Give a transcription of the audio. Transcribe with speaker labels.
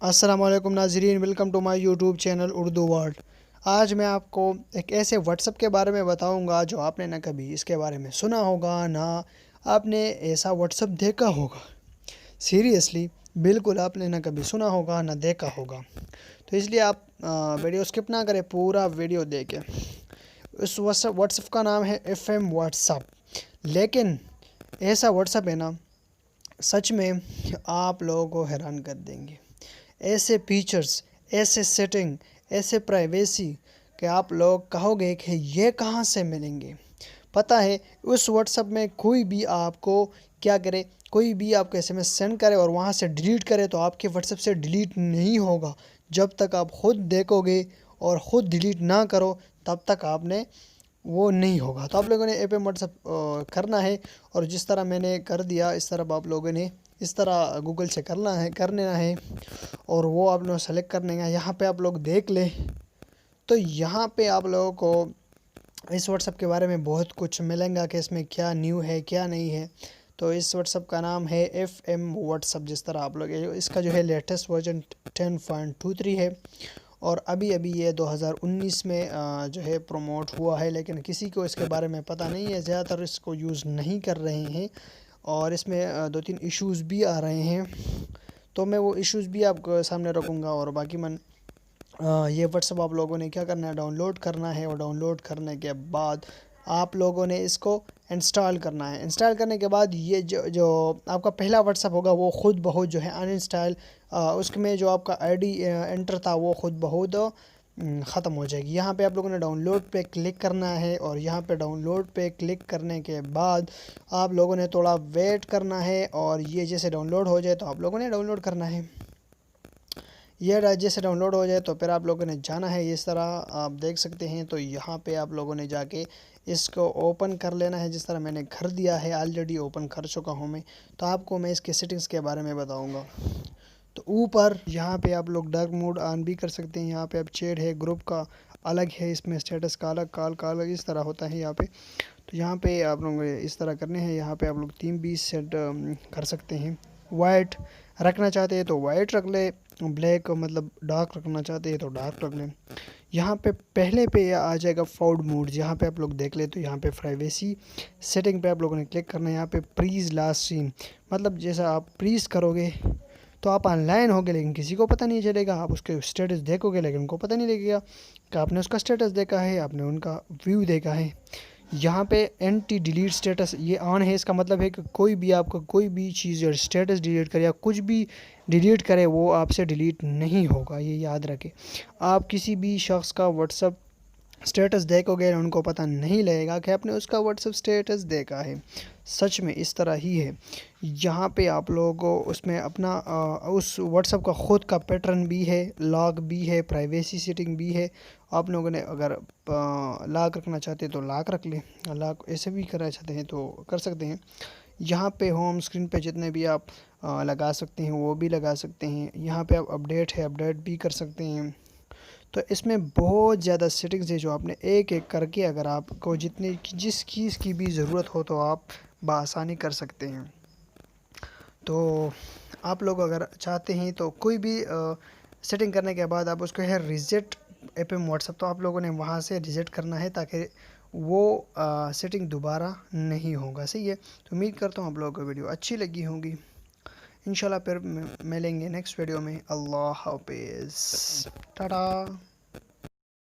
Speaker 1: السلام علیکم ناظرین، welcome to my YouTube channel Urdu world. آج میں آپ کو ایک ایسے واٹس ایپ کے بارے میں بتاؤں گا جو آپ نے نہ کبھی اس کے بارے میں سنا ہوگا، نہ آپ نے ایسا واٹس ایپ دیکھا ہوگا۔ سیریسلی بالکل آپ نے نہ کبھی سنا ہوگا نہ دیکھا ہوگا، تو اس لیے آپ ویڈیو اسکپ نہ کریں، پورا ویڈیو دیکھیں۔ اس واٹس ایپ کا نام ہے ایف ایم واٹس ایپ۔ لیکن ایسا واٹس ایپ ہے نا، سچ میں آپ لوگوں کو حیران کر دیں گے۔ ایسے فیچرز، ایسے سیٹنگ، ایسے پرائیویسی کہ آپ لوگ کہو گے کہ یہ کہاں سے ملیں گے۔ پتہ ہے اس واٹس ایپ میں کوئی بھی آپ کو کیا کرے، کوئی بھی آپ کو ایس ایم ایس سینڈ کرے اور وہاں سے ڈیلیٹ کرے تو آپ کے واٹس ایپ سے ڈیلیٹ نہیں ہوگا۔ جب تک آپ خود دیکھو گے اور خود ڈیلیٹ نہ کرو تب تک آپ نے وہ نہیں ہوگا۔ تو آپ لوگوں نے ایپ واٹس ایپ کرنا ہے، اور جس طرح میں نے کر دیا اس طرح آپ لوگوں نے اس طرح گوگل سے کرنا ہے اور وہ آپ لوگ سلیکٹ کرنے کا۔ یہاں پہ آپ لوگ دیکھ لیں تو یہاں پہ آپ لوگوں کو اس واٹس ایپ کے بارے میں بہت کچھ ملیں گا کہ اس میں کیا نیو ہے کیا نہیں ہے۔ تو اس واٹس ایپ کا نام ہے ایف ایم واٹس ایپ۔ جس طرح آپ لوگ اس کا جو ہے لیٹسٹ ورژن 10.23 ہے، اور ابھی یہ 2019 میں جو ہے پروموٹ ہوا ہے، لیکن کسی کو اس کے بارے میں پتہ نہیں ہے، زیادہ تر اس کو یوز نہیں کر رہے ہیں، اور اس میں 2-3 ایشوز بھی آ رہے ہیں۔ تو میں وہ ایشوز بھی آپ کو سامنے رکھوں گا، اور باقی یہ واٹس ایپ آپ لوگوں نے کیا کرنا ہے، ڈاؤن لوڈ کرنا ہے، اور ڈاؤن لوڈ کرنے کے بعد آپ لوگوں نے اس کو انسٹال کرنا ہے۔ انسٹال کرنے کے بعد یہ جو آپ کا پہلا واٹس ایپ ہوگا وہ خود بخود جو ہے انسٹال، اس میں جو آپ کا آئی ڈی انٹر تھا وہ خود بخود ختم ہو جائے گی۔ یہاں پہ آپ لوگوں نے ڈاؤن لوڈ پہ کلک کرنا ہے، اور یہاں پہ ڈاؤن لوڈ پہ کلک کرنے کے بعد آپ لوگوں نے تھوڑا ویٹ کرنا ہے، اور یہ جیسے ڈاؤن لوڈ ہو جائے تو آپ لوگوں نے ڈاؤن لوڈ کرنا ہے۔ یہ جیسے ڈاؤن لوڈ ہو جائے تو پھر آپ لوگوں نے جانا ہے، اس طرح آپ دیکھ سکتے ہیں۔ تو یہاں پہ آپ لوگوں نے جا کے اس کو اوپن کر لینا ہے، جس طرح میں نے کر دیا ہے، آلریڈی اوپن کر چکا ہوں میں۔ تو آپ کو میں اس کے سیٹنگز کے بارے میں بتاؤں گا۔ تو اوپر یہاں پہ آپ لوگ ڈارک موڈ آن بھی کر سکتے ہیں، یہاں پہ اب چیٹ ہے، گروپ کا الگ ہے، اس میں اسٹیٹس کا الگ، کال کا الگ، اس طرح ہوتا ہے یہاں پہ۔ تو یہاں پہ آپ لوگ اس طرح کرنے ہیں، یہاں پہ آپ لوگ تھیم بھی سیٹ کر سکتے ہیں۔ وائٹ رکھنا چاہتے ہیں تو وائٹ رکھ لیں، بلیک مطلب ڈارک رکھنا چاہتے ہیں تو ڈارک رکھ لیں۔ یہاں پہ پہلے پہ آ جائے گا فورڈ موڈ، یہاں پہ آپ لوگ دیکھ لیں تو یہاں پہ پرائیویسی سیٹنگ پہ آپ لوگوں نے کلک کرنا ہے۔ یہاں پہ پریز لاسٹ سین، مطلب جیسا آپ پریز کرو گے تو آپ آن لائن ہوگے لیکن کسی کو پتہ نہیں چلے گا، آپ اس کے اسٹیٹس دیکھو گے لیکن ان کو پتہ نہیں لگے گا کہ آپ نے اس کا اسٹیٹس دیکھا ہے، آپ نے ان کا ویو دیکھا ہے۔ یہاں پہ اینٹی ڈیلیٹ اسٹیٹس یہ آن ہے، اس کا مطلب ہے کہ کوئی بھی آپ کو کوئی بھی چیز یا اسٹیٹس ڈیلیٹ کرے یا کچھ بھی ڈیلیٹ کرے وہ آپ سے ڈیلیٹ نہیں ہوگا، یہ یاد رکھیں۔ آپ کسی بھی شخص کا واٹس ایپ اسٹیٹس دیکھو گے ان کو پتہ نہیں لگے گا کہ آپ نے اس کا واٹس ایپ اسٹیٹس دیکھا ہے۔ سچ میں اس طرح ہی ہے۔ یہاں پہ آپ لوگوں اس میں اپنا اس واٹس ایپ کا خود کا پیٹرن بھی ہے، لاک بھی ہے، پرائیویسی سیٹنگ بھی ہے۔ آپ لوگوں نے اگر لاک رکھنا چاہتے ہیں تو لاک رکھ لیں، لاک ایسے بھی کرنا چاہتے ہیں تو کر سکتے ہیں۔ یہاں پہ ہوم اسکرین پہ جتنے بھی آپ لگا سکتے ہیں وہ بھی لگا سکتے ہیں۔ یہاں پہ آپ اپڈیٹ ہے، اپڈیٹ بھی کر سکتے ہیں۔ تو اس میں بہت زیادہ سیٹنگز ہے جو آپ نے ایک ایک کر کے، اگر آپ کو جس چیز کی بھی ضرورت ہو تو آپ بآسانی کر سکتے ہیں۔ تو آپ لوگ اگر چاہتے ہیں تو کوئی بھی سیٹنگ کرنے کے بعد آپ اس کو ہے ریزیٹ ایپ ایم واٹس ایپ، تو آپ لوگوں نے وہاں سے ریزیٹ کرنا ہے تاکہ وہ سیٹنگ دوبارہ نہیں ہوگا۔ صحیح ہے، تو امید کرتا ہوں آپ لوگوں کو ویڈیو اچھی لگی ہوں گی۔ انشاءاللہ پھر ملیں گے نیکسٹ ویڈیو میں۔ اللہ حافظ، ٹاٹا۔